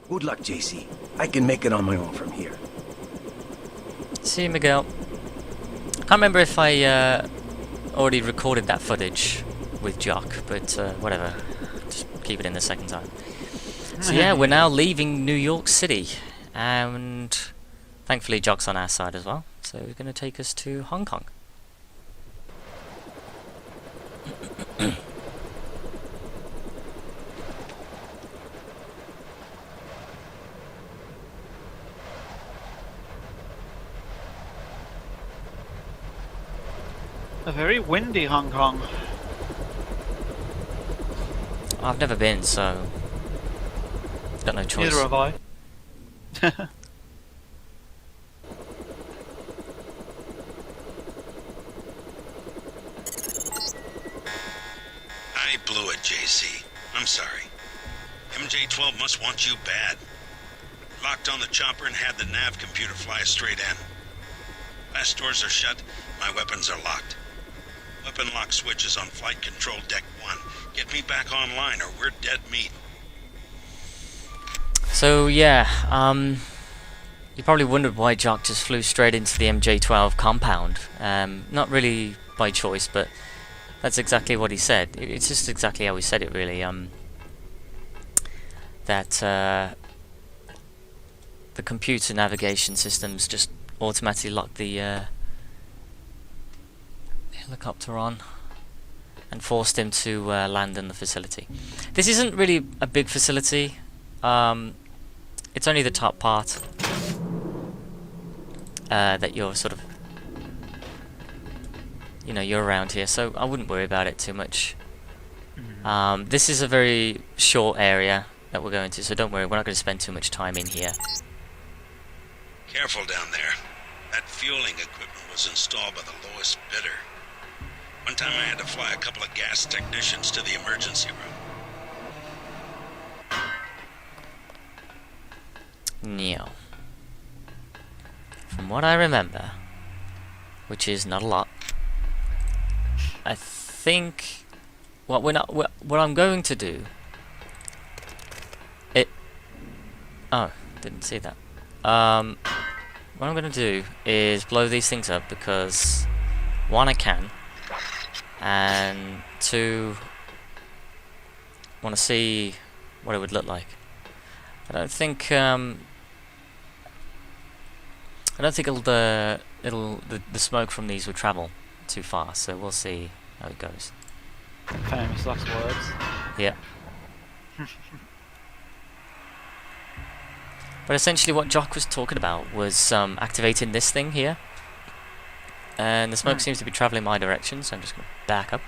Good luck, JC. I can make it on my own from here. See you, Miguel. Can't remember if I already recorded that footage with Jock, but whatever. Just keep it in the second time. So yeah, we're now leaving New York City, and thankfully Jock's on our side as well. So he's going to take us to Hong Kong. A very windy Hong Kong. I've never been, so got no choice. Neither have I. I blew it, JC. I'm sorry. MJ-12 must want you bad. Locked on the chopper and had the nav computer fly us straight in. Blast doors are shut, my weapons are locked. Weapon lock switch is on flight control deck 1. Get me back online or we're dead meat. So yeah, you probably wondered why Jock just flew straight into the MJ-12 compound. Not really by choice, but that's exactly what he said. It's just exactly how he said it, really. That the computer navigation systems just automatically locked the helicopter on and forced him to land in the facility. This isn't really a big facility. It's only the top part that you're sort of, you're around here, so I wouldn't worry about it too much. This is a very short area that we're going to, so don't worry, we're not going to spend too much time in here. Careful down there. That fueling equipment was installed by the lowest bidder. One time I had to fly a couple of gas technicians to the emergency room. No. From what I remember, which is not a lot, I think what I'm going to do. Didn't see that. What I'm going to do is blow these things up because 1, I can, and 2, want to see what it would look like. I don't think the smoke from these would travel too far, so we'll see how it goes. Famous last words. Yeah. But essentially what Jock was talking about was activating this thing here. And the smoke seems to be travelling my direction, so I'm just going to back up.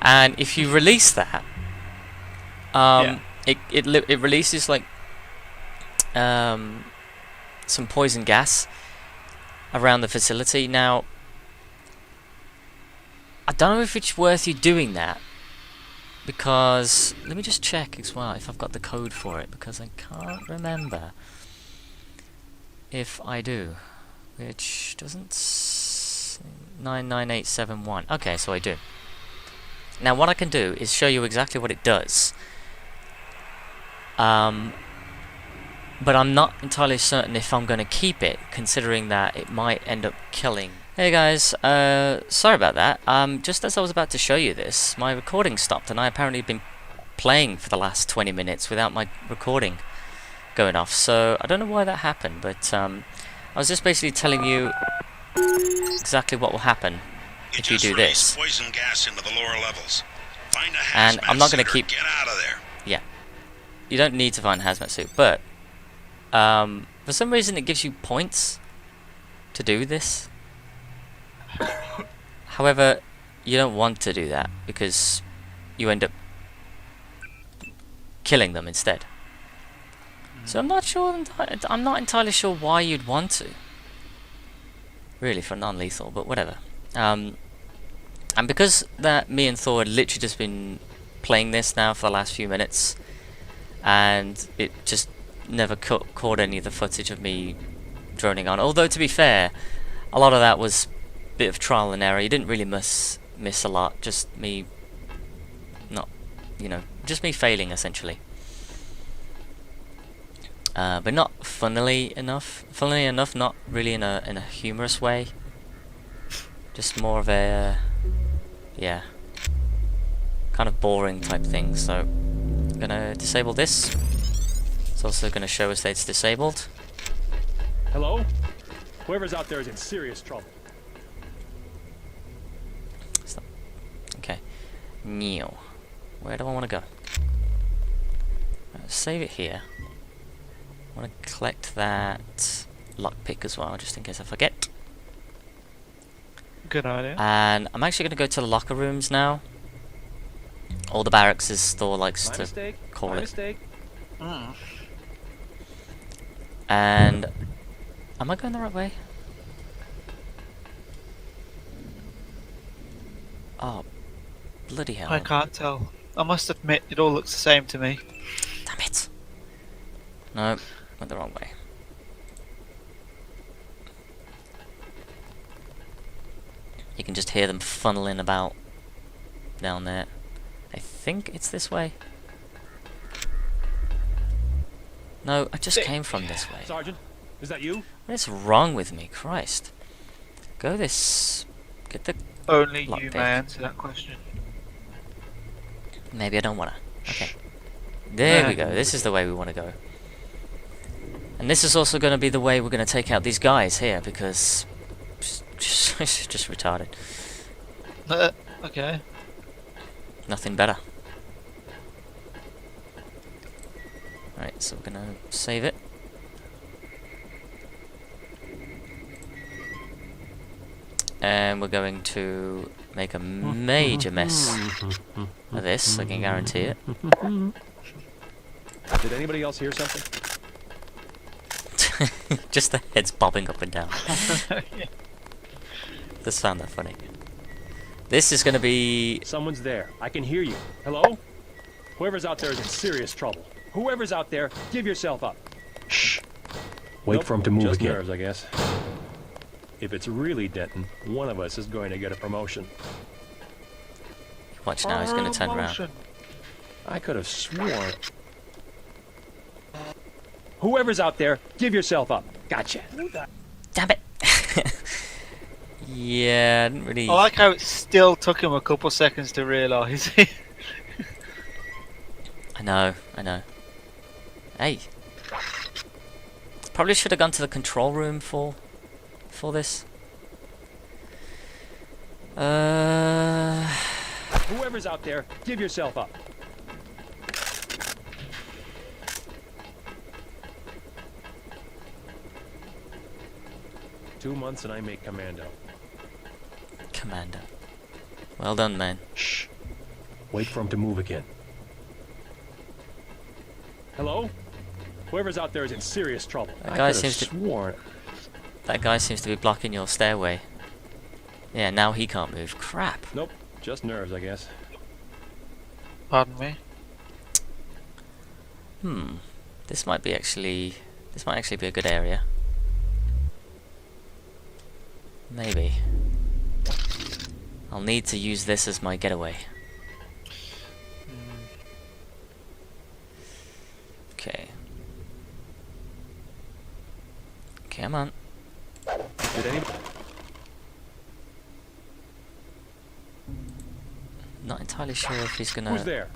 And if you release that, it releases like some poison gas around the facility. Now, I don't know if it's worth you doing that, because let me just check as well if I've got the code for it, because I can't remember if I do, which doesn't 99871. Okay, so I do. Now what I can do is show you exactly what it does, but I'm not entirely certain if I'm going to keep it, considering that it might end up killing. Hey guys, sorry about that. Just as I was about to show you this, my recording stopped, and I apparently have been playing for the last 20 minutes without my recording going off, so I don't know why that happened, but I was just basically telling you exactly what will happen if you do this. Poison gas into the lower levels. Find a hazmat And I'm not going to suit or keep. Get out of there. Yeah, you don't need to find a hazmat suit, but for some reason it gives you points to do this. However, you don't want to do that because you end up killing them instead. So I'm not sure. I'm not entirely sure why you'd want to. Really, for non-lethal, but whatever. And because that me and Thor had literally just been playing this now for the last few minutes, and it just never caught any of the footage of me droning on. Although to be fair, a lot of that was a bit of trial and error. You didn't really miss a lot. Just me, just me failing essentially. but not funnily enough. Funnily enough, not really in a humorous way. Just more of a yeah, kind of boring type thing. So I'm gonna disable this. It's also gonna show us that it's disabled. Hello? Whoever's out there is in serious trouble. Stop. Okay. Neo. Where do I want to go? Save it here. I want to collect that lockpick as well, just in case I forget. Good idea. And I'm actually going to go to the locker rooms now. Or the barracks, as Thor likes My to mistake. call My it. mistake. Mm. And am I going the right way? Oh, bloody hell. I can't tell. I must admit, it all looks the same to me. Damn it. No, went the wrong way. You can just hear them funneling about down there. I think it's this way. No, I just came from this way. Sergeant, is that you? What is wrong with me? Christ. Go this... Get the... Only you Lockpick. may answer that question. Maybe I don't wanna. Okay. There we Yeah. go. This is the way we want to go. And this is also going to be the way we're going to take out these guys here, because... just retarded. Okay. Nothing better. Right, so we're going to save it. And we're going to make a major mess of this, I can guarantee it. Did anybody else hear something? Just the heads bobbing up and down. Just found that funny. This is going to be... Someone's there. I can hear you. Hello? Whoever's out there is in serious trouble. Whoever's out there, give yourself up. Wait Nope, for him to move just again. nerves, I guess. If it's really Denton, one of us is going to get a promotion. Watch now, he's going to turn around. Promotion. I could have sworn. Whoever's out there, give yourself up. Gotcha. Damn it! Yeah, I didn't really... I like how it still took him a couple seconds to realise. I know. Hey. Probably should have gone to the control room for this. Whoever's out there, give yourself up. "2 months and I make commando." Commander. Well done, man. Wait for him to move again. Hello? Whoever's out there is in serious trouble. That I guy could have seems to... sworn. That guy seems to be blocking your stairway. Yeah, now he can't move. Crap. Nope, just nerves, I guess. Pardon me. This might actually be a good area. Maybe. I'll need to use this as my getaway. Okay. Come on. Did any... Not entirely sure if he's gonna... Who's there?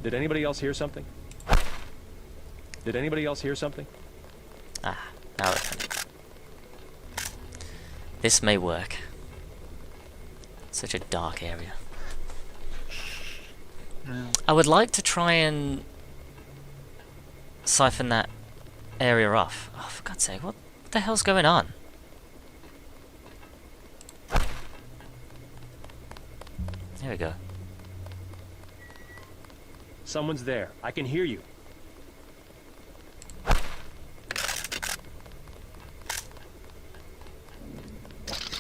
Did anybody else hear something? Did anybody else hear something? Ah, now it's coming. This may work. Such a dark area. I would like to try and siphon that area off. Oh, for God's sake, what the hell's going on? There we go. Someone's there. I can hear you.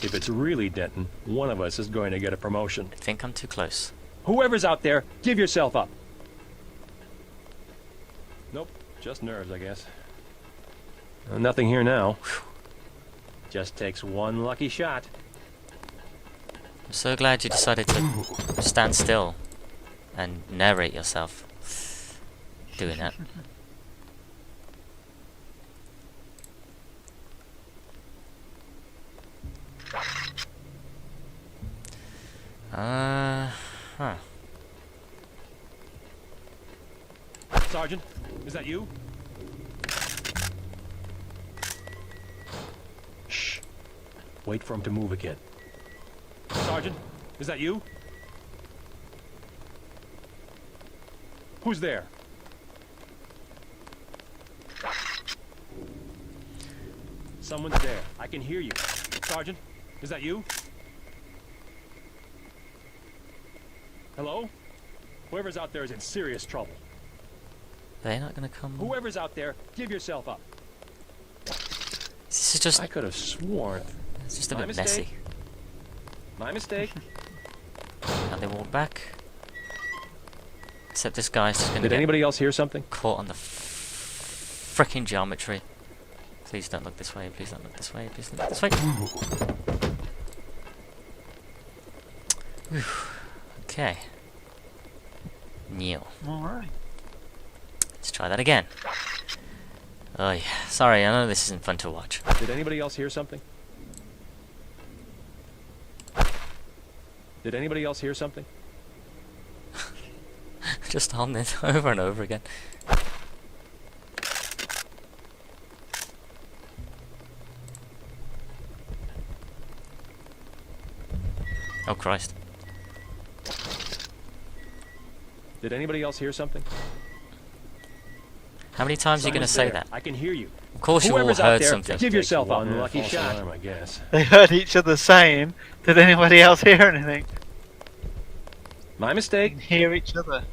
If it's really Denton, one of us is going to get a promotion. I think I'm too close. Whoever's out there, give yourself up. Nope, just nerves, I guess. Nothing here now. Just takes one lucky shot. I'm so glad you decided to stand still and narrate yourself doing that. Huh. Sergeant, is that you? Shh. Wait for him to move again. Sergeant, is that you? Who's there? Someone's there. I can hear you. Sergeant, is that you? Hello? Whoever's out there is in serious trouble. They're not gonna come. Whoever's out there, give yourself up. This is just. I could have sworn. It's just a My bit mistake. messy. My mistake. Now they walk back. Except this guy's just gonna Did get anybody else hear something? caught on the frickin' geometry. Please don't look this way. Please don't look this way. Please don't look this way. Whew. Okay. New. Alright. Let's try that again. Oh yeah. Sorry, I know this isn't fun to watch. Did anybody else hear something? Did anybody else hear something? Just on it over and over again. Oh Christ. Did anybody else hear something? How many times are you going to Someone's say there. that? I can hear you. Of course you all Whoever's out heard there, something. give yourself up. One Lucky false shot. alarm, I guess. They heard each other saying, did anybody else hear anything? My mistake. Hear each other.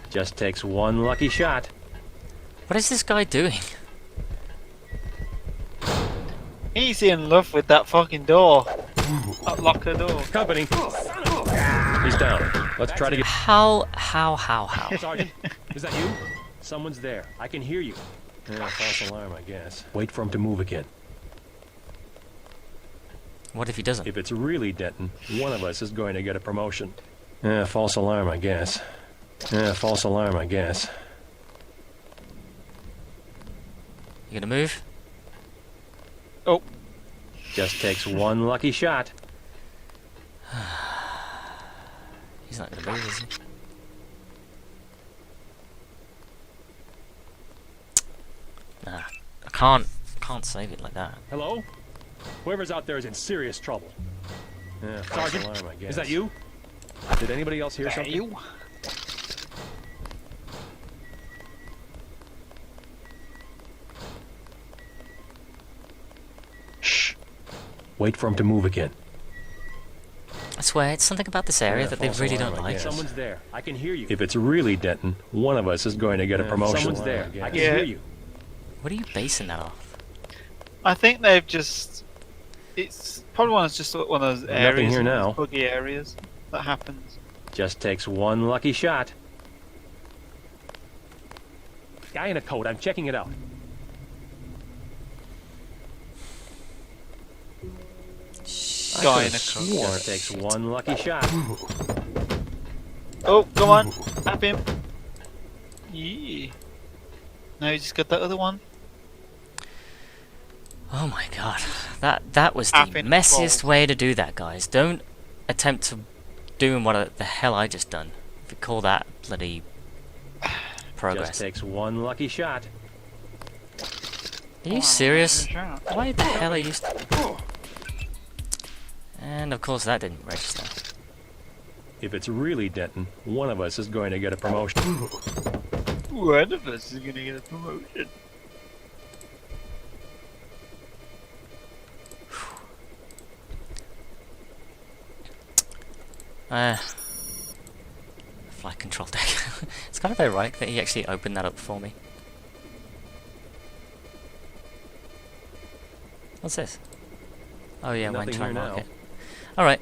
Just takes one lucky shot. What is this guy doing? He's in love with that fucking door. That locker door. Company. He's down. Let's try to get. How? Sergeant, is that you? Someone's there. I can hear you. Yeah, false alarm, I guess. Wait for him to move again. What if he doesn't? If it's really Denton, one of us is going to get a promotion. Yeah, false alarm, I guess. Yeah, false alarm, I guess. You gonna move? Oh, Just takes one lucky shot. He's not gonna move, is he? Nah, I can't save it like that. Hello? Whoever's out there is in serious trouble. Yeah, false Sergeant, alarm, I guess. is that you? Did anybody else hear something? you? Shh. Wait for him to move again. I swear, it's something about this area Yeah, that they false really alarm, don't I like. guess. Someone's there. I can hear you. If it's really Denton, one of us is going to get a Yeah, promotion. Someone's there. I can Yeah. hear you. What are you basing that off? I think they've just. It's probably one of those Nothing areas, here now. buggy areas that happens. Just takes one lucky shot. Guy in a coat. I'm checking it out. I Guy could in have a coat. sworn it takes one lucky shot. Oh, come on, tap him. Yeah. Now you just got that other one. Oh my god, that was the Happen messiest involved. way to do that, guys. Don't attempt to do what the hell I just done. If you call that bloody progress. Just takes one lucky shot. Are you serious? Why the hell are you? And of course that didn't register. If it's really Denton, one of us is going to get a promotion. One of us is gonna get a promotion. Flight control deck. It's kind of ironic that he actually opened that up for me. What's this? Oh yeah, Nothing when try here now. market. Alright,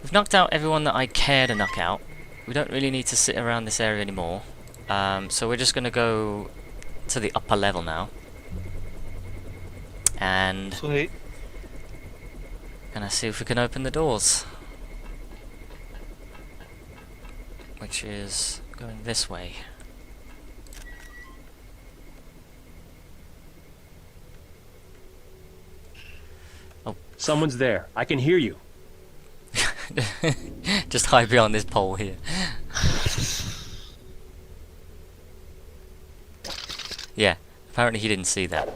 we've knocked out everyone that I care to knock out. We don't really need to sit around this area anymore. So we're just going to go to the upper level now. and Sweet. gonna see if we can open the doors. Which is going this way. Someone's there. I can hear you. Just hide behind this pole here. Yeah, apparently he didn't see that.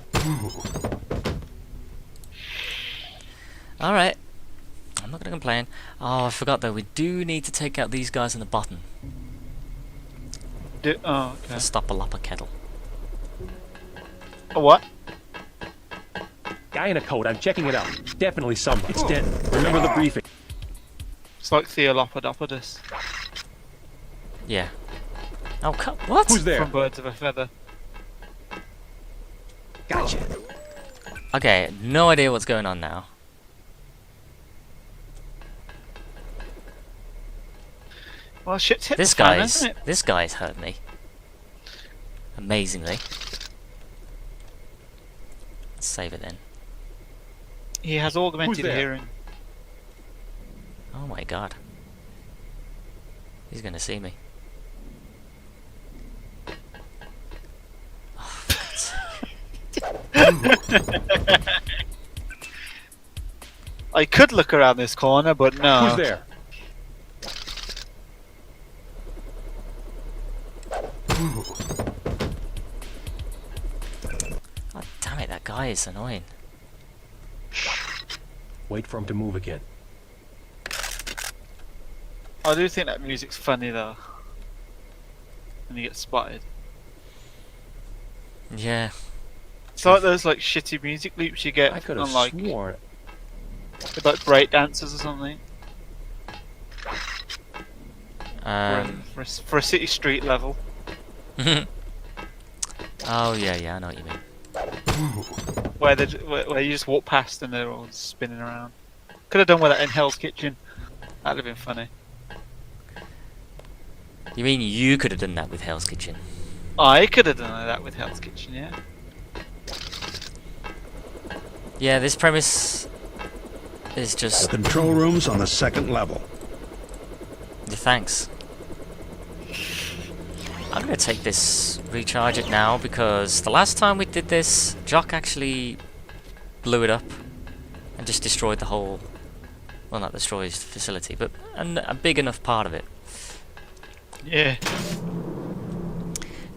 Alright. I'm not gonna complain. Oh, I forgot though, we do need to take out these guys in the bottom. Oh, okay. To stop a lopper kettle. A what? Guy in a coat. I'm checking it out. Definitely someone. It's dead. Remember the briefing. It's like Theolopodopodus Yeah. Oh, what? Who's there? from Birds of a Feather. Gotcha. Okay, no idea what's going on now. Well, shit's hit This the fan, guy's hasn't it? this guy's hurt me. Amazingly. Let's save it then. He has augmented there? hearing. Oh my god. He's gonna see me. Oh, for God's sake. I could look around this corner, but no. Who's there? God damn it, that guy is annoying. Wait for him to move again. I do think that music's funny though. When you get spotted. Yeah. It's like those like shitty music loops you get I could have on like sworn. with, like break dancers or something. For a city street level. Oh yeah, I know what you mean. Where you just walk past and they're all spinning around. Could have done with that in Hell's Kitchen. That'd have been funny. You mean you could have done that with Hell's Kitchen? I could have done that with Hell's Kitchen, yeah. Yeah, this premise is The just... control room's on the second level. Thanks. I'm gonna take this, recharge it now, because the last time we did this, Jock actually blew it up and just destroyed the whole... Well, not destroyed the facility, but a big enough part of it. Yeah.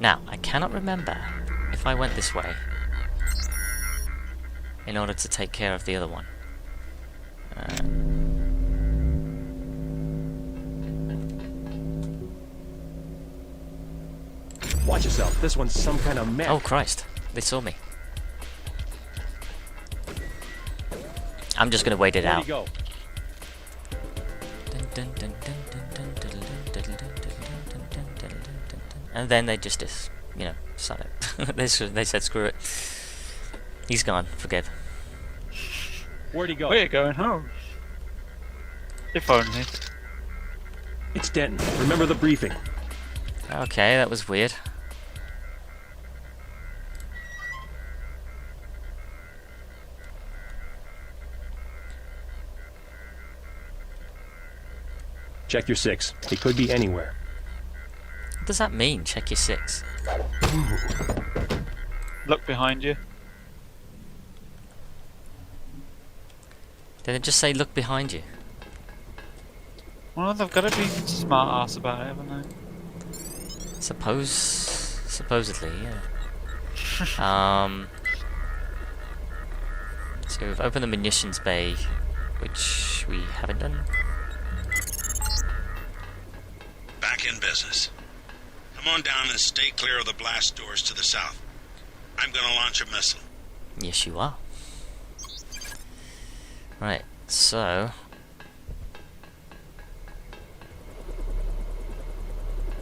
Now, I cannot remember if I went this way in order to take care of the other one. Watch yourself. This one's some kind of mech. Oh Christ, they saw me. I'm just gonna wait it Where'd out. he go? And then they just, you know, started. they said screw it. He's gone. Forgive. Where'd he go? We're going home. If only. It's Denton. Remember the briefing. Okay, that was weird. Check your 6. He could be anywhere. What does that mean? Check your 6. Look behind you. Did it just say look behind you? Well, they've got to be smart ass about it, haven't they? Supposedly, yeah. So we've opened the munitions bay, which we haven't done. Back in business. Come on down and stay clear of the blast doors to the south. I'm gonna launch a missile. Yes, you are. Right, so...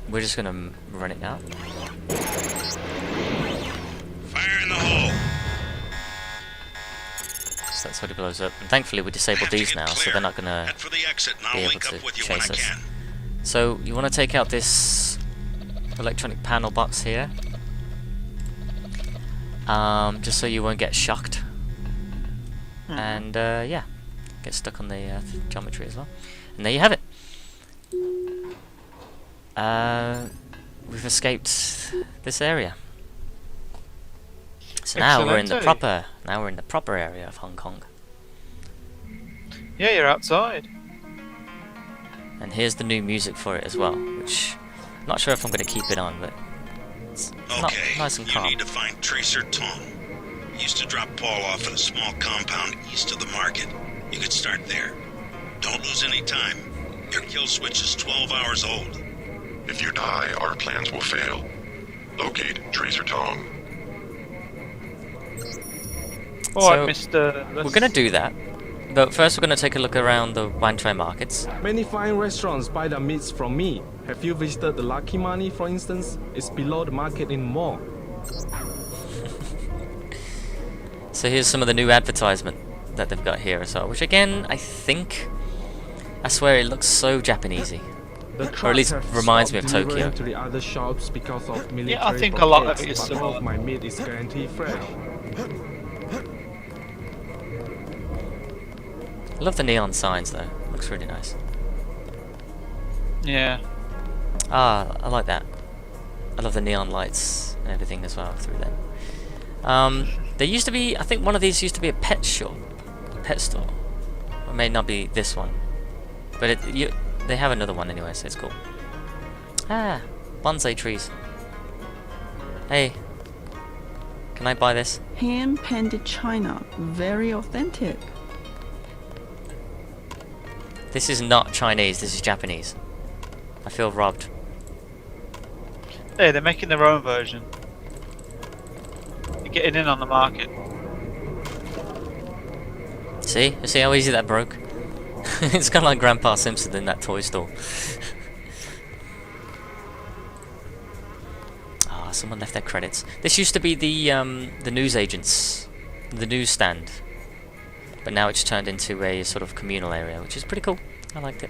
We're just gonna run it now. Fire in the hole. So that's what it blows up. And thankfully we disabled these now, so they're not gonna Head for the exit and be I'll able link to up with you when I chase us. can. So you want to take out this electronic panel box here, just so you won't get shocked. and yeah, get stuck on the geometry as well. And there you have it. We've escaped this area. So now we're in the proper area of Hong Kong. Yeah, you're outside. And here's the new music for it as well, which I'm not sure if I'm going to keep it on, but it's Okay, nice and you calm. need to find Tracer Tom. He used to drop Paul off at a small compound east of the market. You could start there. Don't lose any time. Your kill switch is 12 hours old. If you die, our plans will fail. Locate Tracer Tom. Alright, So, Mr. We're going to do that, but first we're going to take a look around the Wan Chai markets. Many fine restaurants buy their meats from me. Have you visited the Lucky Money, for instance? It's below the market in mall. So here's some of the new advertisement that they've got here as well, which again, I swear it looks so Japanesey. The Or at least trucks have reminds me of stopped Tokyo. delivering to the other shops because of military Yeah, I think a lot of blockades, it is but similar. all of my meat is guaranteed fresh. I love the neon signs though, looks really nice. Yeah. Ah, I like that. I love the neon lights and everything as well through them. There used to be, I think one of these used to be a pet shop, pet store. Or it may not be this one, but they have another one anyway, so it's cool. Ah, bonsai trees. Hey, can I buy this? Hand painted china, very authentic. This is not Chinese, this is Japanese. I feel robbed. Hey, they're making their own version. They're getting in on the market. See? You see how easy that broke? It's kind of like Grandpa Simpson in that toy store. Ah, someone left their credits. This used to be the news agents, the newsstand, but now it's turned into a sort of communal area, which is pretty cool. I liked it.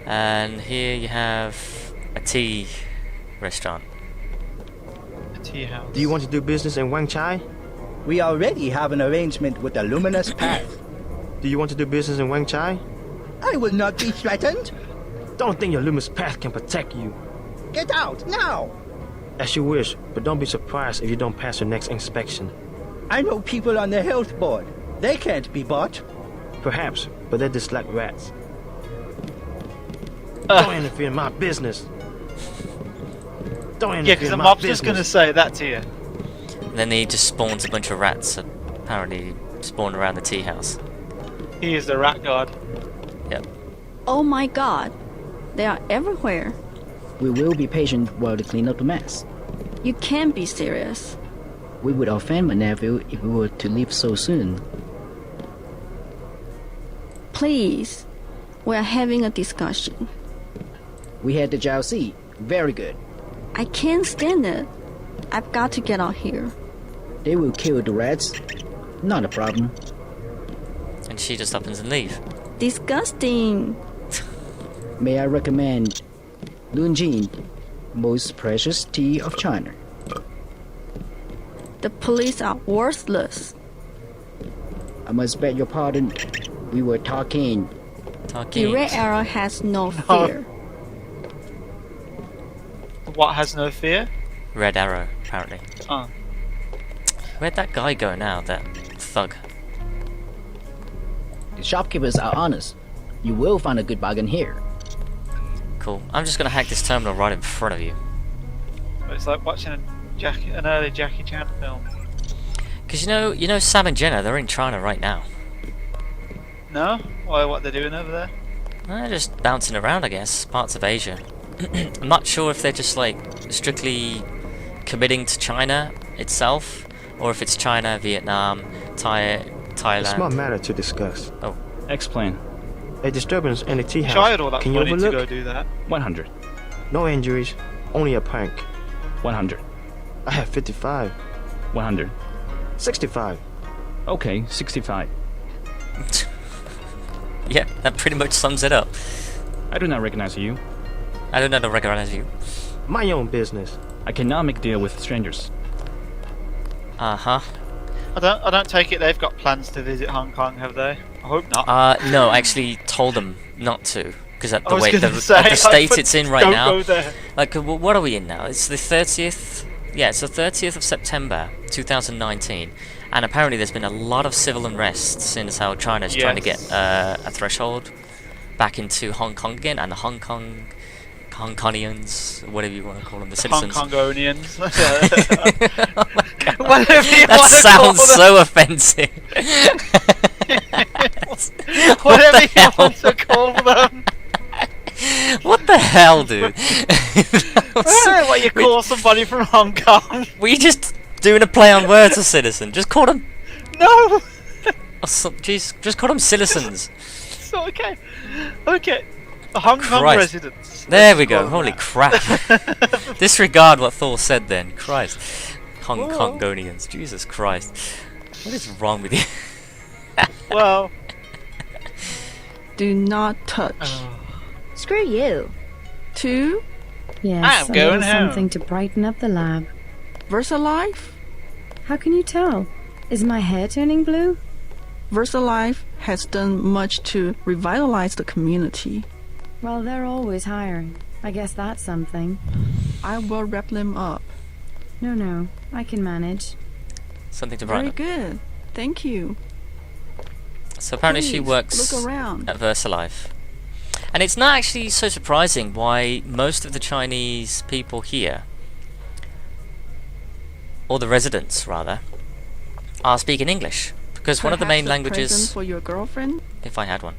And here you have a tea restaurant. A tea house. Do you want to do business in Wan Chai? We already have an arrangement with the Luminous Path. Do you want to do business in Wan Chai? I will not be threatened. Don't think your Luminous Path can protect you. Get out, now! As you wish, but don't be surprised if you don't pass your next inspection. I know people on the health board. They can't be bought. Perhaps, but they dislike rats. Don't interfere in my business. Don't interfere Yeah, because the in my mob's business. just going to say that to you. And then he just spawns a bunch of rats, apparently spawned around the tea house. He is the rat god. Yep. Oh my god, they are everywhere. We will be patient while they clean up the mess. You can't be serious. We would offend my nephew if we were to leave so soon. Please, we are having a discussion. We had the Jiaoxi. Very good. I can't stand it. I've got to get out here. They will kill the rats. Not a problem. And she just happens and leave. Disgusting. May I recommend Lunjin, most precious tea of China. The police are worthless. I must beg your pardon. We were talking. The red arrow has no fear. What has no fear? Red arrow, apparently. Oh. Where'd that guy go now, that thug? The shopkeepers are honest. You will find a good bargain here. Cool. I'm just gonna hack this terminal right in front of you. It's like watching an early Jackie Chan film. Because you know Sam and Jenna, they're in China right now. No? Why, what they're doing over there? They're just bouncing around, I guess, parts of Asia. I'm not sure if they're just like strictly committing to China itself, or if it's China, Vietnam, Thailand. It's not a matter to discuss. Oh. Explain. A disturbance in the tea house. Sure, I had all that Can you money to overlook? go do that. 100. No injuries, only a prank. 100. I have 55. 100. 65. Okay, 65. Yeah, that pretty much sums it up. I do not recognize you. I do not recognize you. My own business. I cannot make deal with strangers. Uh-huh. I don't take it they've got plans to visit Hong Kong, have they? I hope not. No, I actually told them not to, because at I the was way gonna the say, state like, it's in right don't now. go there. Like, what are we in now? It's the 30th. Yeah, it's the 30th of September, 2019, and apparently there's been a lot of civil unrest since how China's trying to get a threshold back into Hong Kong again, and the Hong Kongians, whatever you want to call them, the citizens. Hong Kongonians. Oh that sounds so offensive. Whatever you want to call them. What the hell, dude? I don't know what you call somebody from Hong Kong. We just doing a play on words, a citizen. Just call them. No. Oh, jeez, just call them citizens. So, okay. Hong Kong residents. There we go. Holy crap. Disregard what Thor said then. Christ. Hong Kongonians. Jesus Christ. What is wrong with you? Well. Do not touch. Screw you. 2. Yes, I'm going something to brighten up the lab. VersaLife? How can you tell? Is my hair turning blue? VersaLife has done much to revitalize the community. Well, they're always hiring. I guess that's something. I will wrap them up. No, I can manage. Something to brighten Very up. good. Thank you. So apparently she Please, works look around. at VersaLife. And it's not actually so surprising why most of the Chinese people here, or the residents rather, are speaking English. Because one of the main Perhaps a languages... present for your girlfriend? If I had one.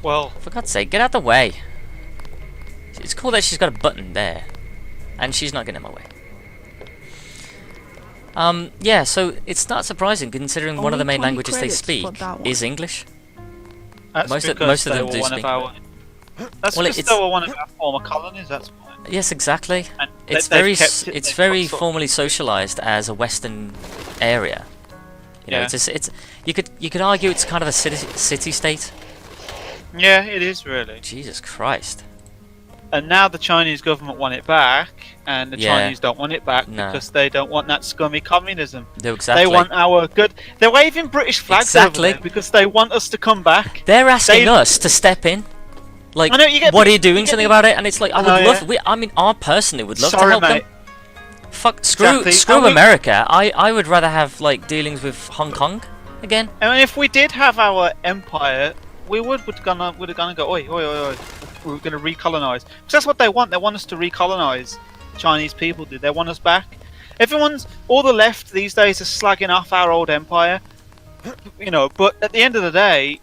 Well, for God's sake, get out the way. It's cool that she's got a button there. And she's not getting in my way. Yeah, so it's not surprising considering one of the main languages they speak is English. most of them do speak. That's well, because they were one of our former colonies, that's why. Yes, exactly. And It's they've very formally socialized as a Western area. You know, Yeah. it's you could argue it's kind of a city state. Yeah, it is really. Jesus Christ. And now the Chinese government want it back, and the Yeah. Chinese don't want it back No. because they don't want that scummy communism. No, exactly. They want our good. They're waving British flags Exactly. over there because they want us to come back. They're asking us to step in. Like, I know, you get what the- are you doing you get something the- about it? And it's like, I I would know, love. yeah. I mean, I personally would love to Sorry, help mate. them. Fuck, screw Exactly. America. I would rather have like dealings with Hong Kong again. I mean, if we did have our empire, we would have gonna go, oi, oi, oi, oi. We're gonna recolonize. Because that's what they want. They want us to recolonize. Chinese people do. They want us back. All the left these days is slagging off our old empire. You know, but at the end of the day,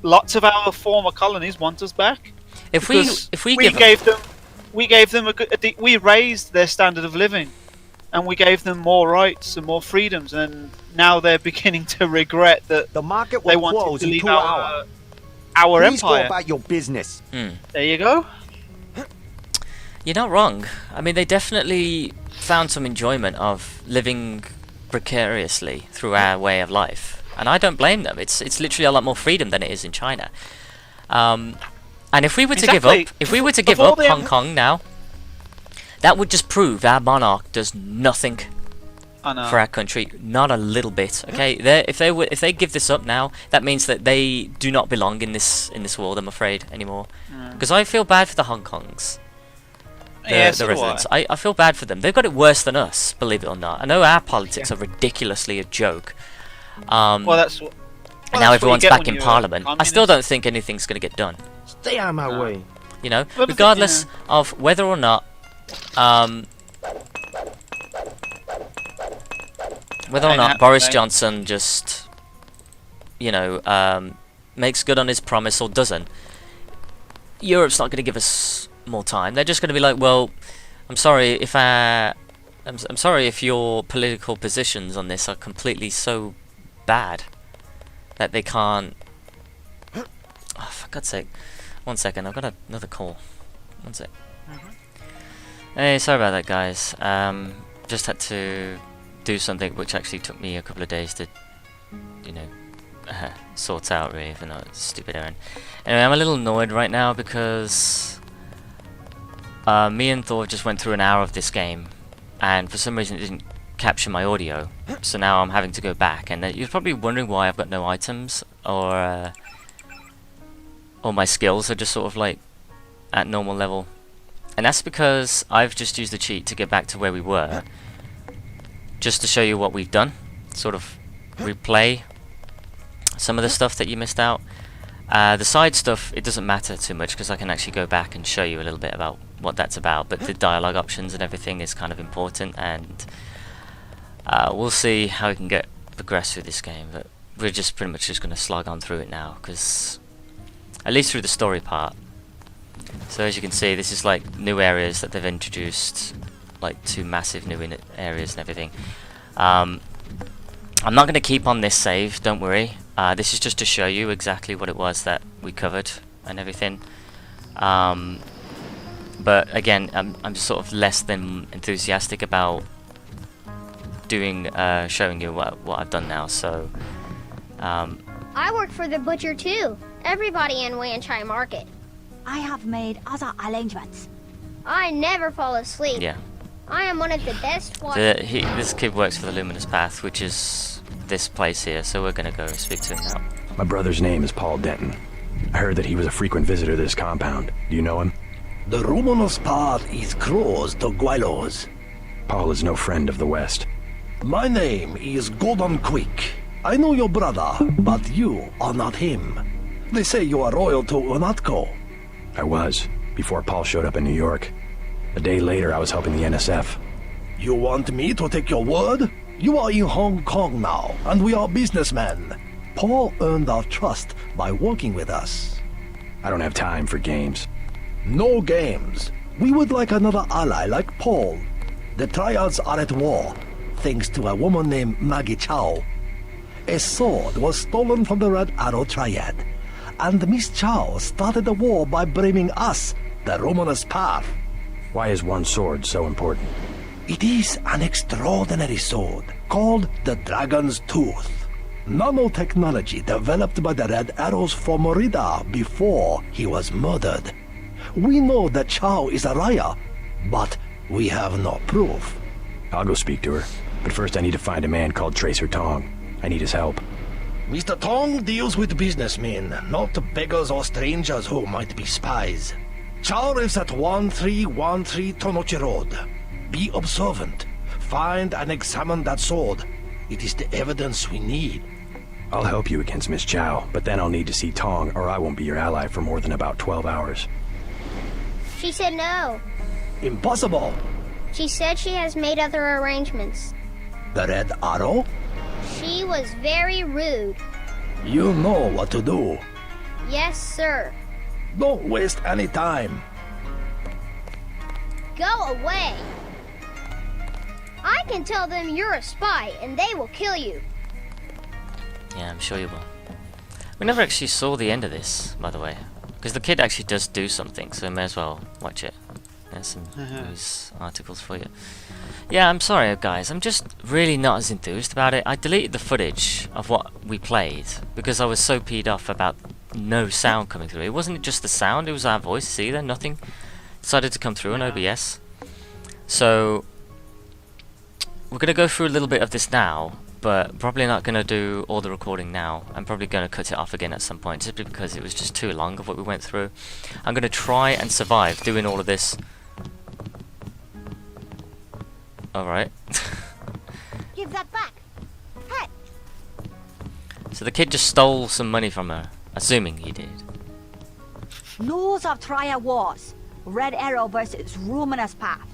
lots of our former colonies want us back. If we gave them we raised their standard of living, and we gave them more rights and more freedoms, and now they're beginning to regret that the market they will wanted close to in leave 2 hours. our Please go empire. about your business. There you go. You're not wrong. I mean, they definitely found some enjoyment of living precariously through our way of life, and I don't blame them. It's literally a lot more freedom than it is in China. And if we were to give up, Hong Kong now, that would just prove our monarch does nothing for our country, not a little bit. Okay, if they give this up now, that means that they do not belong in this world, I'm afraid, anymore. Because I feel bad for the Hong Kongs. The residents. I feel bad for them. They've got it worse than us, believe it or not. I know our politics are ridiculously a joke. Well, that's what. And now everyone's back in Parliament. I still don't think anything's going to get done. Stay out of my way. You know, Well, regardless of whether or not, Boris Johnson just, makes good on his promise or doesn't, Europe's not going to give us more time. They're just going to be like, well, I'm sorry if I'm sorry if your political positions on this are completely so bad that they can't. Oh, for God's sake! 1 second, I've got another call. 1 sec. Hey, sorry about that, guys. Just had to do something which actually took me a couple of days to, sort out, really, even though it's a stupid errand. Anyway, I'm a little annoyed right now because me and Thor just went through an hour of this game, and for some reason it didn't capture my audio, so now I'm having to go back, and you're probably wondering why I've got no items, or my skills are just sort of like at normal level, and that's because I've just used the cheat to get back to where we were, just to show you what we've done, sort of replay some of the stuff that you missed out. The side stuff, it doesn't matter too much because I can actually go back and show you a little bit about what that's about, but the dialogue options and everything is kind of important, and we'll see how we can progress through this game, but we're just pretty much just going to slog on through it now, because at least through the story part. So as you can see, this is like new areas that they've introduced, like 2 massive new areas and everything. I'm not going to keep on this save, don't worry. This is just to show you exactly what it was that we covered and everything. But again, I'm sort of less than enthusiastic about doing showing you what I've done now. So I work for the butcher too. Everybody in Wanchai Market. I have made other arrangements. I never fall asleep. yeah, I am one of the best watchers. this kid works for the Luminous Path, which is this place here. So we're gonna go speak to him now. My brother's name is Paul Denton. I heard that he was a frequent visitor to this compound. Do you know him? The Luminous Path is close to Guilos. Paul is no friend of the West. My name is Gordon Quick. I know your brother, but you are not him. They say you are loyal to Unatco. I was, before Paul showed up in New York. A day later, I was helping the NSF. You want me to take your word? You are in Hong Kong now, and we are businessmen. Paul earned our trust by working with us. I don't have time for games. No games. We would like another ally like Paul. The triads are at war, thanks to a woman named Maggie Chow. A sword was stolen from the Red Arrow Triad, and Miss Chow started the war by blaming us, the Luminous Path. Why is one sword so important? It is an extraordinary sword called the Dragon's Tooth. Nanotechnology developed by the Red Arrows for Morida before he was murdered. We know that Chow is a liar, but we have no proof. I'll go speak to her, but first I need to find a man called Tracer Tong. I need his help. Mr. Tong deals with businessmen, not beggars or strangers who might be spies. Chow lives at 1313 Tonochi Road. Be observant. Find and examine that sword. It is the evidence we need. I'll help you against Miss Chow, but then I'll need to see Tong, or I won't be your ally for more than about 12 hours. She said no. Impossible. She said she has made other arrangements. The Red Arrow? She was very rude. You know what to do. Yes, sir. Don't waste any time. Go away. I can tell them you're a spy and they will kill you. Yeah, I'm sure you will. We never actually saw the end of this, by the way, because the kid actually does do something, so we may as well watch it. There's some news articles for you. Yeah, I'm sorry guys, I'm just really not as enthused about it. I deleted the footage of what we played because I was so peed off about no sound coming through. It wasn't just the sound, it was our voice either. Nothing decided to come through on OBS. So we're going to go through a little bit of this now, but probably not going to do all the recording now. I'm probably going to cut it off again at some point just because it was just too long of what we went through. I'm going to try and survive doing all of this. Alright. Give that back. Hey. So the kid just stole some money from her, assuming he did. News of Triad Wars. Red Arrow versus Luminous Path.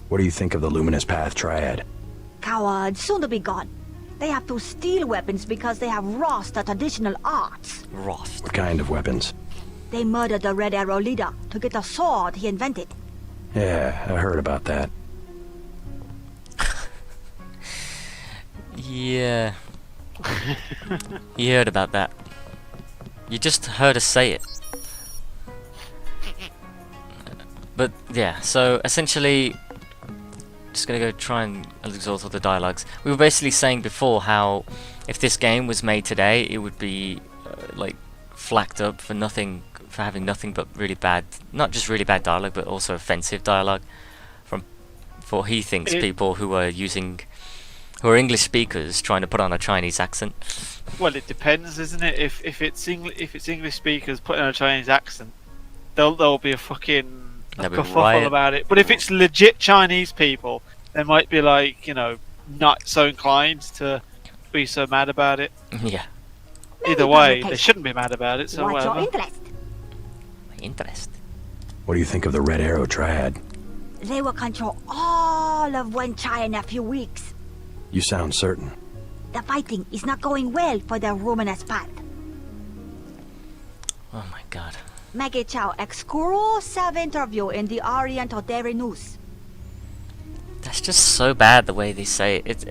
What do you think of the Luminous Path Triad? Cowards, soon to be gone. They have to steal weapons because they have lost the traditional arts. Lost? What kind of weapons? They murdered the Red Arrow leader to get the sword he invented. Yeah, I heard about that. Yeah. You heard about that. You just heard us say it. But yeah, so essentially, just gonna go try and exhaust all the dialogues. We were basically saying before how if this game was made today, it would be like flacked up for nothing, for having nothing but really bad, not just really bad dialogue, but also offensive dialogue from, for he thinks people who are English speakers trying to put on a Chinese accent. Well, it depends, isn't it? If it's English speakers putting on a Chinese accent, there'll be a fucking kerfuffle about it. But if it's legit Chinese people, they might be like, you know, not so inclined to be so mad about it. Yeah. Either way, they shouldn't be mad about it. So What's whatever. your interest? My interest. What do you think of the Red Arrow Triad? They will control all of Wen Chai in a few weeks. You sound certain. The fighting is not going well for the Ruminous path. Oh my god. Maggie Chow exclusive interview in the Oriental Daily News. That's just so bad the way they say it.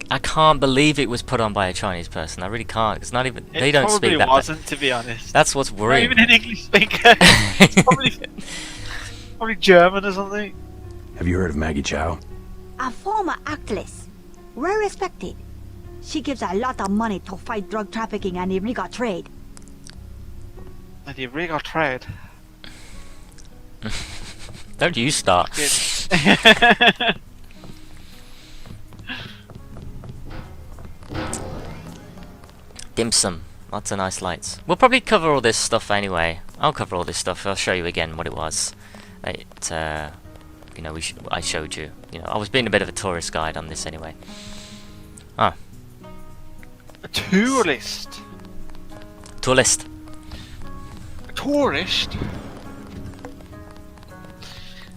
I can't believe it was put on by a Chinese person. I really can't. It's not even. They don't speak that. It probably wasn't, to be honest. That's what's worrying. Not even an English speaker. It's probably German or something. Have you heard of Maggie Chow? A former actress, well respected. She gives a lot of money to fight drug trafficking and illegal trade. And the illegal trade. Don't you start. Dim sum. Lots of nice lights. We'll probably cover all this stuff anyway. I'll cover all this stuff. I'll show you again what it was. You know, I showed you. You know, I was being a bit of a tourist guide on this anyway. Ah. A tourist. Tourist. Tourist.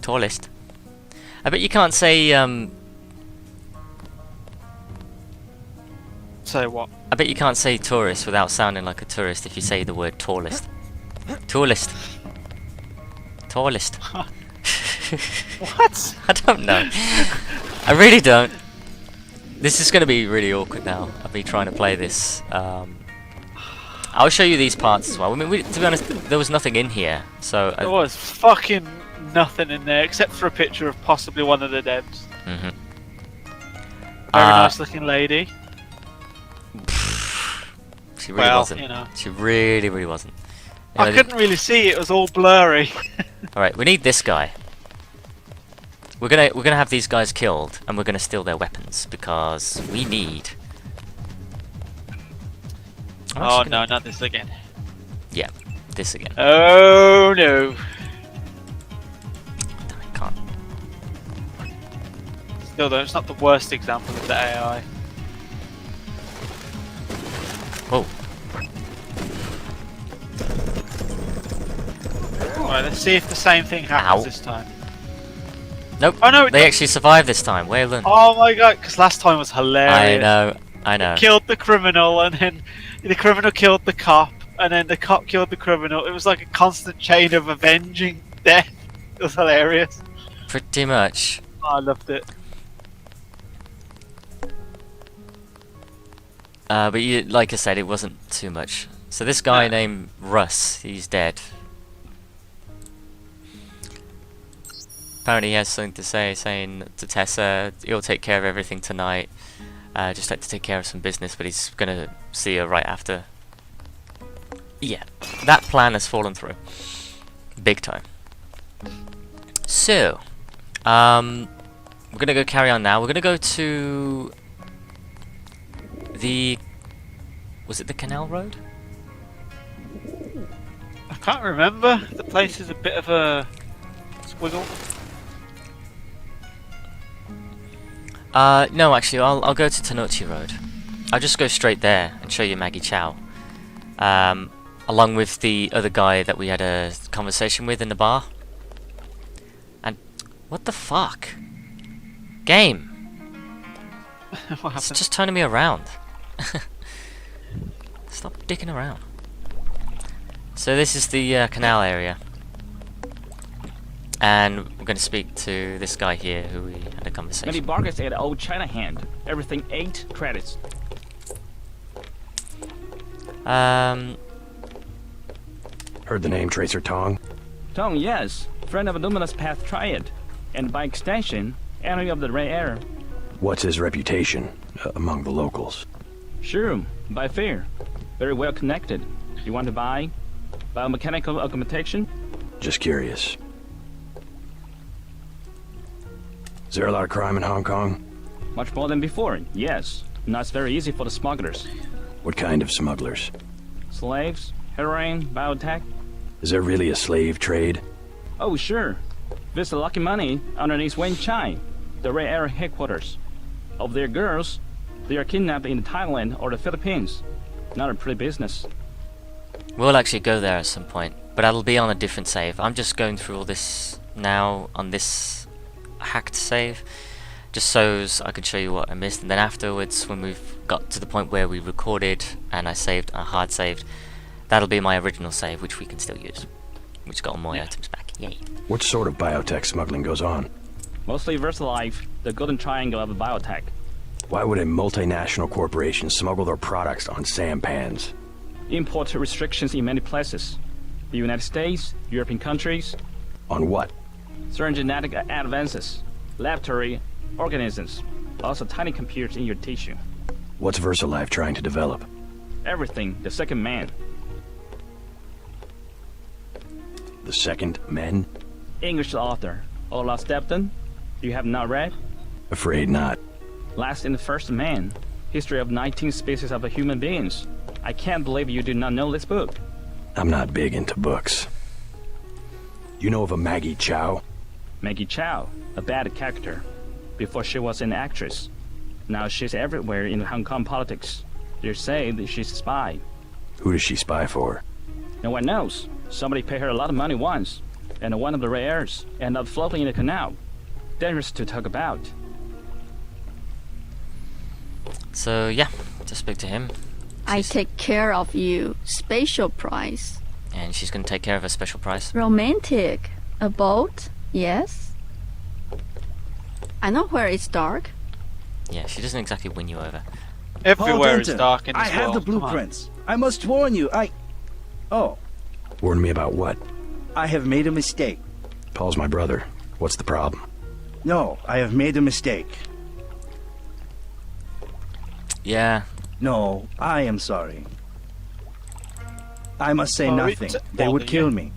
Tourist. I bet you can't say Say what? I bet you can't say tourist without sounding like a tourist if you say the word tourist. Tourist. Tourist. What? I don't know. I really don't. This is going to be really awkward now. I'll be trying to play this. I'll show you these parts as well. I mean, to be honest, there was nothing in here, so... There was fucking nothing in there except for a picture of possibly one of the devs. Mm-hmm. Very nice looking lady. She really wasn't. You know. She really, really wasn't. You know, I couldn't really see, it was all blurry. Alright, we need this guy. We're gonna have these guys killed, and we're gonna steal their weapons because we need. Oh no, not this again. Yeah, this again. Oh no. Damn it, can't. Still though, it's not the worst example of the AI. Whoa. Alright, let's see if the same thing happens this time. Nope. Oh no, they actually survived this time. Well done. Oh my god, because last time was hilarious. I know. Killed the criminal, and then the criminal killed the cop, and then the cop killed the criminal. It was like a constant chain of avenging death. It was hilarious. Pretty much. Oh, I loved it. But you, like I said, it wasn't too much. So this guy named Russ, he's dead. Apparently he has something to say, saying to Tessa, he'll take care of everything tonight. Just had to take care of some business, but he's gonna see her right after. Yeah, that plan has fallen through. Big time. So, we're gonna go carry on now. We're gonna go to the... Was it the Canal Road? I can't remember. The place is a bit of a squiggle. No, actually, I'll go to Tanochi Road. I'll just go straight there and show you Maggie Chow. Along with the other guy that we had a conversation with in the bar. And... what the fuck? Game! What happened? It's just turning me around. Stop dicking around. So this is the canal area. And we're going to speak to this guy here who we had a conversation. Many bargains at Old China Hand. Everything 8 credits. Heard the name Tracer Tong? Tong, yes. Friend of Luminous Path Triad. And by extension, enemy of the Red Air. What's his reputation among the locals? Sure, by fair. very well connected. You want to buy biomechanical augmentation? Just curious. Is there a lot of crime in Hong Kong? Much more than before, yes. Now it's very easy for the smugglers. What kind of smugglers? Slaves, heroin, biotech. Is there really a slave trade? Oh, sure. There's a lucky money underneath Wen Chai, the Red Air headquarters. Of their girls, they are kidnapped in Thailand or the Philippines. Not a pretty business. We'll actually go there at some point, but that'll be on a different save. I'm just going through all this now on this hacked save, just so I could show you what I missed, and then afterwards, when we've got to the point where we recorded and I saved, I hard saved, that'll be my original save, which we can still use, which got all my items back. Yay! What sort of biotech smuggling goes on? Mostly VersaLife, the golden triangle of biotech. Why would a multinational corporation smuggle their products on sampans? Import restrictions in many places. The United States, European countries. On what? Certain genetic advances, laboratory organisms, also tiny computers in your tissue. What's VersaLife trying to develop? Everything, the second man. The second men? English author, Olaf Stepton. You have not read? Afraid not. Last and the First Man, History of 19 Species of Human Beings. I can't believe you do not know this book. I'm not big into books. You know of a Maggie Chow? Maggie Chow, a bad character. Before she was an actress. Now she's everywhere in Hong Kong politics. They say that she's a spy. Who does she spy for? No one knows. Somebody paid her a lot of money once, and one of the rares ended up floating in the canal. Dangerous to talk about. So yeah, just speak to him. I take care of you. Special price. And she's gonna take care of a special price. Romantic. A boat? Yes. I know where it's dark. Yeah, she doesn't exactly win you over. Everywhere is dark in this I have the world. Come on. blueprints. I must warn you, Oh, Warn me about what? I have made a mistake. Paul's my brother. What's the problem? No, I have made a mistake. Yeah. No, I am sorry. I must say Oh, nothing. it's They would bother kill you. me.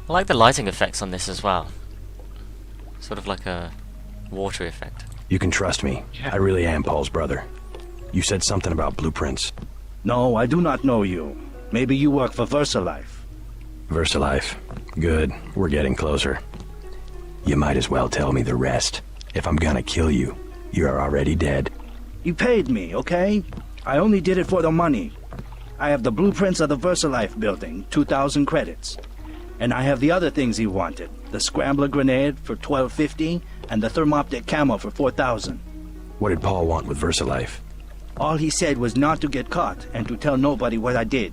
I like the lighting effects on this as well. Sort of like a watery effect. You can trust me. I really am Paul's brother. You said something about blueprints. No, I do not know you. Maybe you work for VersaLife. VersaLife. Good. We're getting closer. You might as well tell me the rest. If I'm gonna kill you, you're already dead. You paid me, okay? I only did it for the money. I have the blueprints of the VersaLife building, 2,000 credits. And I have the other things he wanted. The scrambler grenade for $12.50 and the thermoptic camo for $4,000. What did Paul want with VersaLife? All he said was not to get caught and to tell nobody what I did.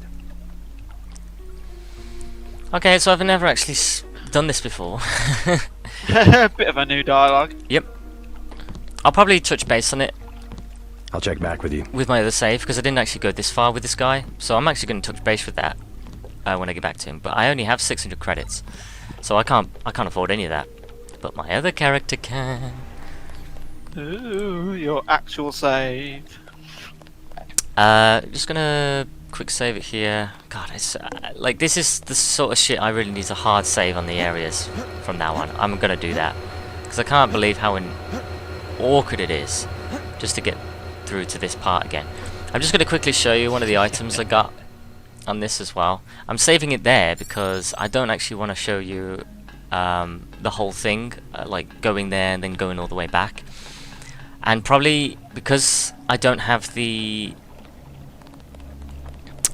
Okay, so I've never actually done this before. Bit of a new dialogue. Yep. I'll probably touch base on it I'll check back with you. with my other save, because I didn't actually go this far with this guy. So I'm actually going to touch base with that when I get back to him. But I only have 600 credits, so I can't afford any of that. But my other character can. Ooh, your actual save. Just gonna quick save it here. God, it's like this is the sort of shit I really need to hard save on the areas from now on. I'm gonna do that because I can't believe how awkward it is just to get through to this part again. I'm just gonna quickly show you one of the items I got on this as well. I'm saving it there because I don't actually want to show you the whole thing, like going there and then going all the way back. And probably because I don't have the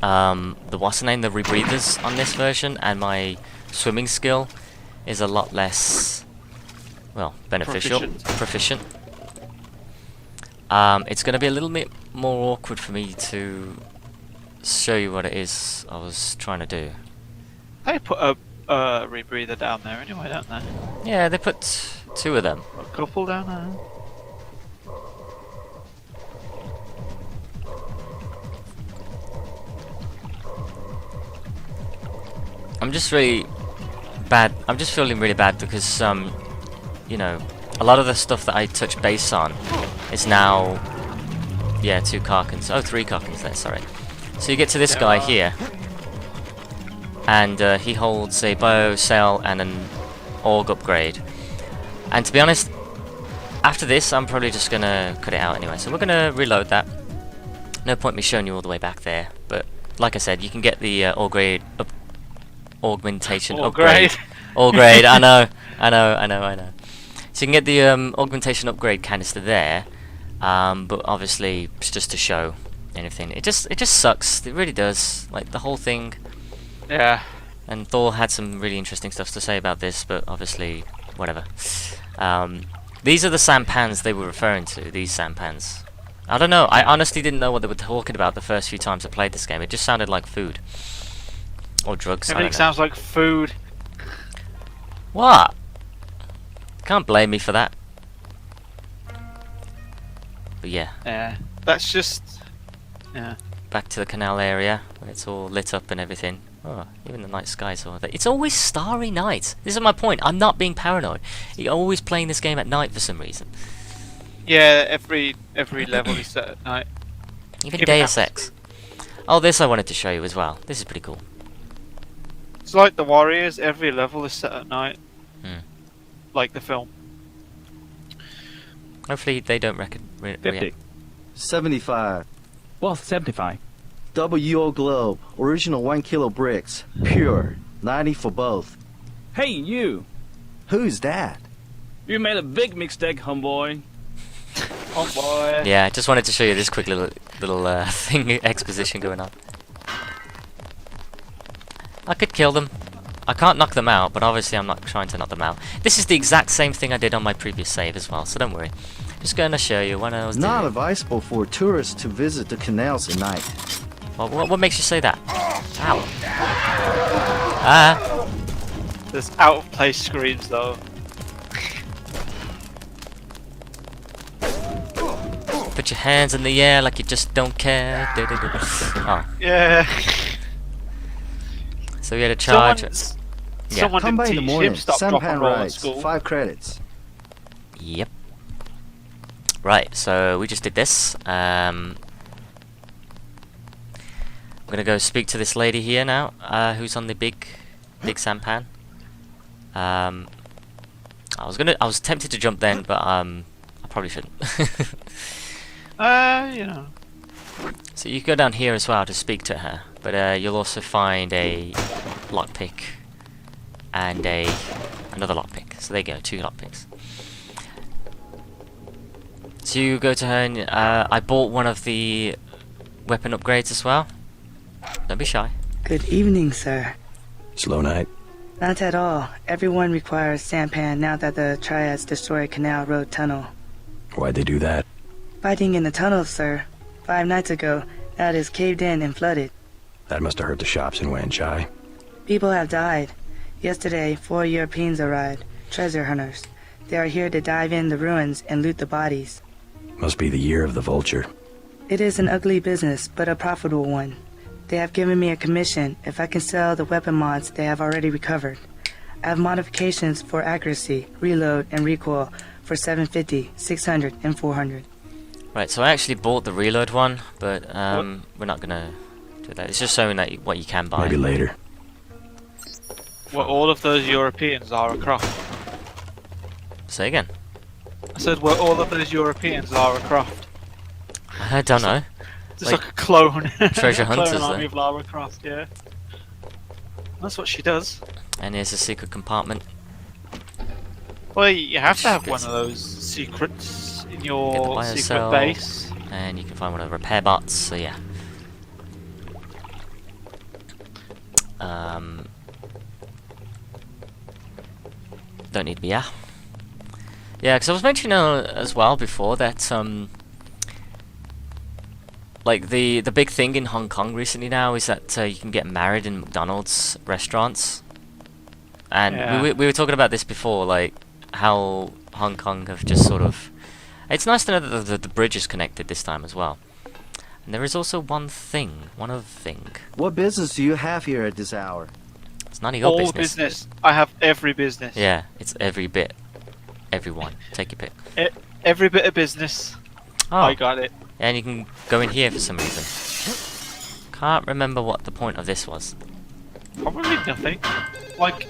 what's the name, the rebreathers on this version, and my swimming skill is a lot less, well, beneficial, proficient. It's going to be a little bit more awkward for me to show you what it is I was trying to do. They put a rebreather down there anyway, don't they? Yeah, they put 2 of them. A couple down there. I'm just really bad. I'm just feeling really bad because you know, a lot of the stuff that I touch base on is now, yeah, 2 Karkans. Oh, 3 Karkans there. Sorry. So you get to this guy here, and he holds a bio cell and an org upgrade. And to be honest, after this, I'm probably just gonna cut it out anyway. So we're gonna reload that. No point me showing you all the way back there, but like I said, you can get the augmentation upgrade. Upgrade. I know. So you can get the augmentation upgrade canister there, but obviously it's just to show anything. It just sucks. It really does. Like the whole thing. Yeah. And Thor had some really interesting stuff to say about this, but obviously, whatever. These are the sampans they were referring to. These sampans. I don't know. I honestly didn't know what they were talking about the first few times I played this game. It just sounded like food. Or drugs. Everything sounds like food. What? Can't blame me for that. But yeah. Yeah. That's just... Yeah. Back to the canal area, where it's all lit up and everything. Oh, even the night skies are there. It's always starry nights. This is my point. I'm not being paranoid. You're always playing this game at night for some reason. Yeah, every level is set at night. Even Deus Ex. Oh, this I wanted to show you as well. This is pretty cool. It's like the Warriors, every level is set at night. Like the film. Hopefully they don't react. 50. 75. Well, 75. Double UO globe, original 1 kilo bricks, pure, 90 for both. Hey, you! Who's that? You made a big mistake, homeboy. Homeboy. Yeah, just wanted to show you this quick little thing, exposition going on. I could kill them. I can't knock them out, but obviously I'm not trying to knock them out. This is the exact same thing I did on my previous save as well, so don't worry. Just going to show you when I was not advisable for tourists to visit the canals at night. Well, what makes you say that? Ow. Ah. There's out of place screams though. Put your hands in the air like you just don't care. Oh. Yeah. So we had a charge. Someone come by in the morning. Stop Sampan rides, 5 credits. Yep. Right, so we just did this. I'm gonna go speak to this lady here now, who's on the big sampan. I was tempted to jump then, but I probably shouldn't. You know. So you can go down here as well to speak to her, but you'll also find a lockpick and another lockpick. So there you go, 2 lockpicks. So you go to her and I bought one of the weapon upgrades as well. Don't be shy. Good evening, sir. Slow night? Not at all. Everyone requires sampan now that the triads destroyed Canal Road Tunnel. Why'd they do that? Fighting in the tunnels, sir. 5 nights ago, that is caved in and flooded. That must have hurt the shops in Wan Chai. People have died. Yesterday, 4 Europeans arrived, treasure hunters. They are here to dive in the ruins and loot the bodies. Must be the year of the vulture. It is an ugly business, but a profitable one. They have given me a commission if I can sell the weapon mods they have already recovered. I have modifications for accuracy, reload, and recoil for 750, 600, and 400. Right, so I actually bought the reload one, but we're not gonna do that. It's just showing that what you can buy. Maybe later. Well, all of those Europeans are a Croft. Say again. I said, well, all of those Europeans Lara Croft. I don't know. Just like a clone. Treasure hunters, clone army of Lara Croft, yeah. That's what she does. And here's a secret compartment. Well, you have to have one of those secrets in your secret base. And you can find one of the repair bots, so yeah. Don't need beer. Yeah, because I was mentioning as well before that like the big thing in Hong Kong recently now is that you can get married in McDonald's restaurants, and yeah. we were talking about this before, like how Hong Kong have just sort of. It's nice to know that the bridge is connected this time as well. And there is also one other thing. What business do you have here at this hour? It's none of your business. All business. I have every business. Yeah, it's every bit. Everyone, take your pick. Every bit of business. Oh. I got it. And you can go in here for some reason. Can't remember what the point of this was. Probably nothing. Like,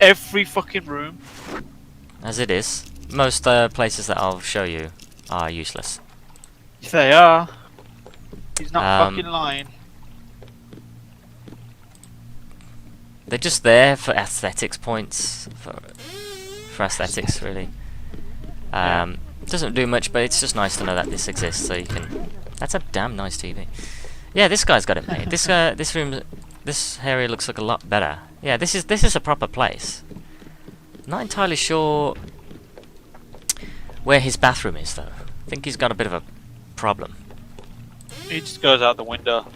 every fucking room. As it is. Most places that I'll show you are useless. If they are. He's not fucking lying. They're just there for aesthetics points. For aesthetics, really. Doesn't do much, but it's just nice to know that this exists, so you can... That's a damn nice TV. Yeah, this guy's got it made. This room, this area looks like a lot better. Yeah, this is a proper place. Not entirely sure where his bathroom is, though. I think he's got a bit of a problem. He just goes out the window.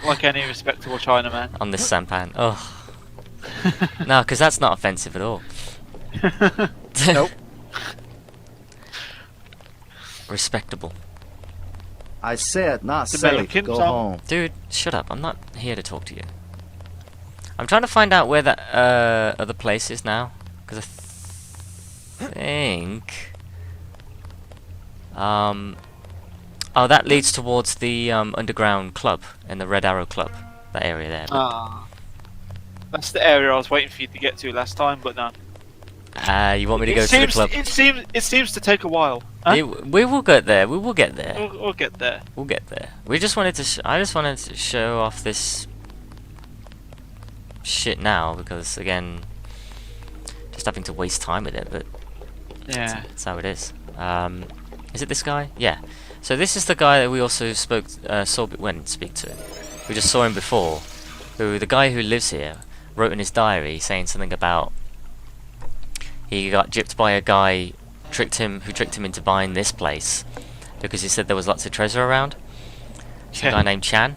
Like any respectable Chinaman. On this sampan. Oh. No, because that's not offensive at all. Nope. Respectable. I said not The safe. Americans Go are- home. Dude, shut up. I'm not here to talk to you. I'm trying to find out where that other place is now. Because I think... Oh, that leads towards the underground club and the Red Arrow Club. That area there. Ah. That's the area I was waiting for you to get to last time, but no. You want me to go to the club? It seems to take a while. Huh? We will get there. We will get there. We'll get there. We'll get there. We just wanted to. I just wanted to show off this shit now because again, just having to waste time with it. But yeah, that's how it is. Is it this guy? Yeah. So this is the guy that we also went to speak to. We just saw him before. The guy who lives here wrote in his diary saying something about he got gypped by a guy who tricked him into buying this place because he said there was lots of treasure around. A guy named Chan,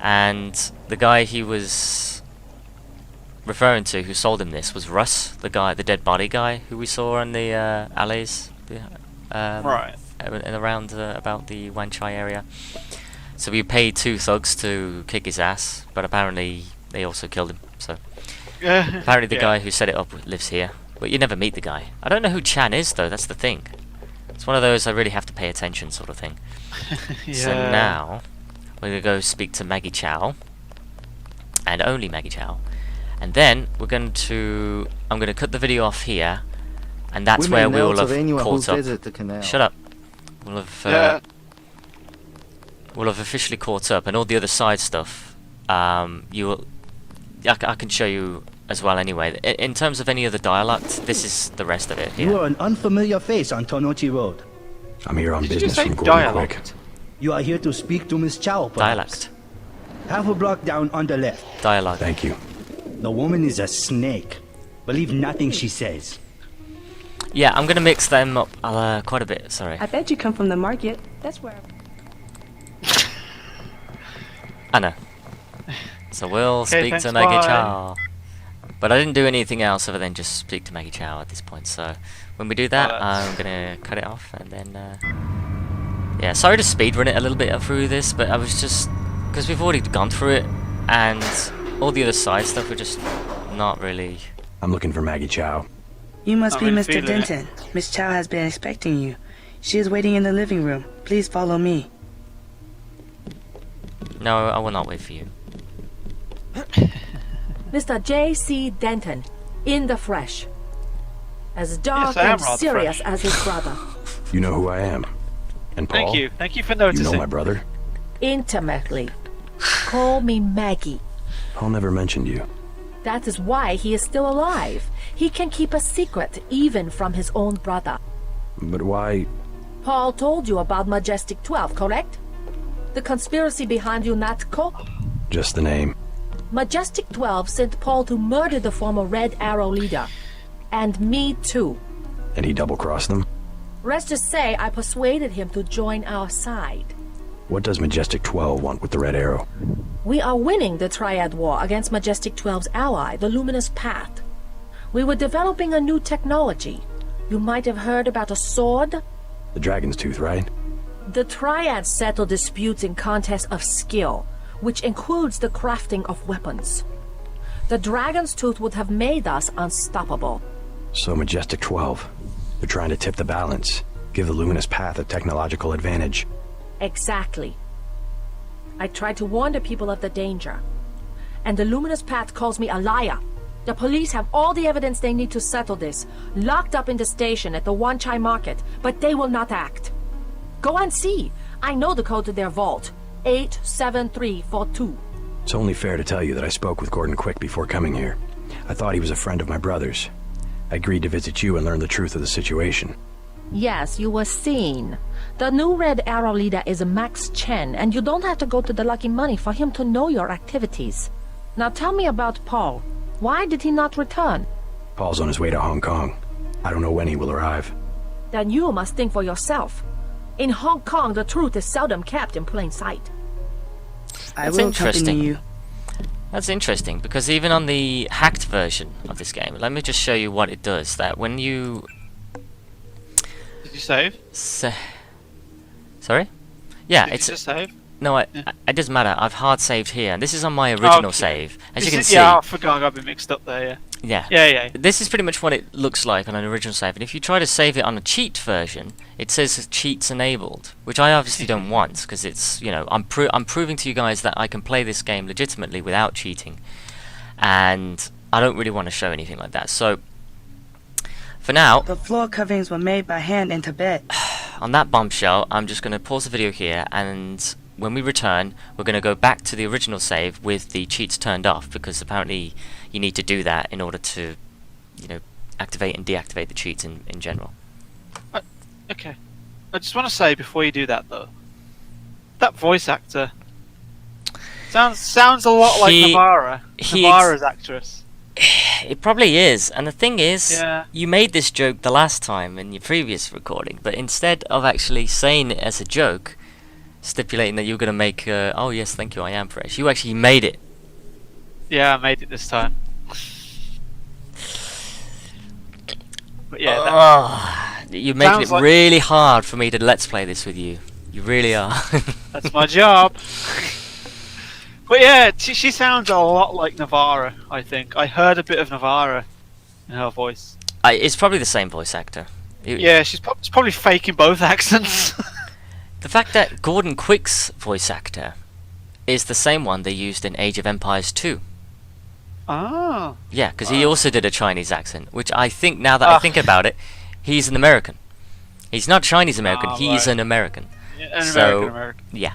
and the guy he was referring to who sold him this was Russ, the dead body guy who we saw in the alleys, right, and around about the Wan Chai area. So we paid 2 thugs to kick his ass, but apparently they also killed him. So apparently the guy who set it up lives here. But you never meet the guy. I don't know who Chan is, though. That's the thing. It's one of those I really have to pay attention sort of thing. So now we're going to go speak to Maggie Chow. And only Maggie Chow. And then I'm going to cut the video off here. And that's where we will have caught up. Shut up. We'll have officially caught up. And all the other side stuff, I can show you as well anyway. In terms of any other dialect, this is the rest of it here. You are an unfamiliar face on Tonochi Road. I'm here on business from Gordon dialect? Quick. You are here to speak to Miss Chow, perhaps. Dialect. Half a block down on the left. Dialogue. Thank you. The woman is a snake. Believe nothing she says. Yeah, I'm gonna mix them up quite a bit, sorry. I bet you come from the market. That's where... I know. So we'll speak to thanks, Maggie bye. Chow. But I didn't do anything else other than just speak to Maggie Chow at this point. So when we do that, I'm gonna cut it off and then yeah, sorry to speedrun it a little bit through this, but I was just because we've already gone through it and all the other side stuff were just not really. I'm looking for Maggie Chow. You must Not be really Mr. feeling it. Denton. Miss Chow has been expecting you. She is waiting in the living room. Please follow me. No, I will not wait for you. Mr. J.C. Denton, in the flesh. As dark Yes, I am and rather serious fresh. as his brother. You know who I am. And Paul? Thank you for You noticing. know my brother? Intimately. Call me Maggie. Paul never mentioned you. That is why he is still alive. He can keep a secret even from his own brother. But why... Paul told you about Majestic 12, correct? The conspiracy behind UNATCO? Just the name. Majestic 12 sent Paul to murder the former Red Arrow leader. And me too. And he double-crossed them? Let's just say I persuaded him to join our side. What does Majestic 12 want with the Red Arrow? We are winning the Triad War against Majestic 12's ally, the Luminous Path. We were developing a new technology. You might have heard about a sword? The Dragon's Tooth, right? The Triad settle disputes in contests of skill, which includes the crafting of weapons. The Dragon's Tooth would have made us unstoppable. So Majestic 12. They're trying to tip the balance. Give the Luminous Path a technological advantage. Exactly. I tried to warn the people of the danger. And the Luminous Path calls me a liar. The police have all the evidence they need to settle this, locked up in the station at the Wanchai Market, but they will not act. Go and see. I know the code to their vault. 87342. It's only fair to tell you that I spoke with Gordon Quick before coming here. I thought he was a friend of my brother's. I agreed to visit you and learn the truth of the situation. Yes, you were seen. The new Red Arrow leader is Max Chen, and you don't have to go to the Lucky Money for him to know your activities. Now tell me about Paul. Why did he not return? Paul's on his way to Hong Kong. I don't know when he will arrive. Then you must think for yourself. In Hong Kong, the truth is seldom kept in plain sight. I will accompany you. That's interesting, because even on the hacked version of this game, let me just show you what it does. That when you... Did you save? Sorry? Yeah, Did it's... you just save? No, it doesn't matter. I've hard saved here, and this is on my original save. As you can see... Yeah, I forgot I got a bit mixed up there, yeah. Yeah. This is pretty much what it looks like on an original save, and if you try to save it on a cheat version, it says cheats enabled, which I obviously don't want, because it's, you know, I'm proving to you guys that I can play this game legitimately without cheating, and I don't really want to show anything like that. So, for now... The floor coverings were made by hand in Tibet. On that bombshell, I'm just going to pause the video here, and when we return, we're going to go back to the original save with the cheats turned off, because apparently you need to do that in order to, you know, activate and deactivate the cheats in general. Okay. I just want to say before you do that though, that voice actor sounds a lot like Navara's actress. It probably is, and the thing is, Yeah. you made this joke the last time in your previous recording, but instead of actually saying it as a joke, stipulating that you're going to make, oh yes, thank you, I am fresh, you actually made it. Yeah, I made it this time. But yeah, you're making it like really hard for me to let's play this with you. You really are. that's my job. But yeah, she sounds a lot like Navara, I think. I heard a bit of Navara in her voice. It's probably the same voice actor. Yeah, she's probably faking both accents. The fact that Gordon Quick's voice actor is the same one they used in Age of Empires 2. Ah. Yeah, because he also did a Chinese accent, which I think, now that I think about it, he's an American. He's not Chinese American, he's an American. Yeah, American. Yeah.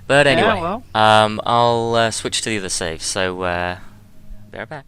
But anyway, Yeah, well. I'll switch to the other save, so be right back.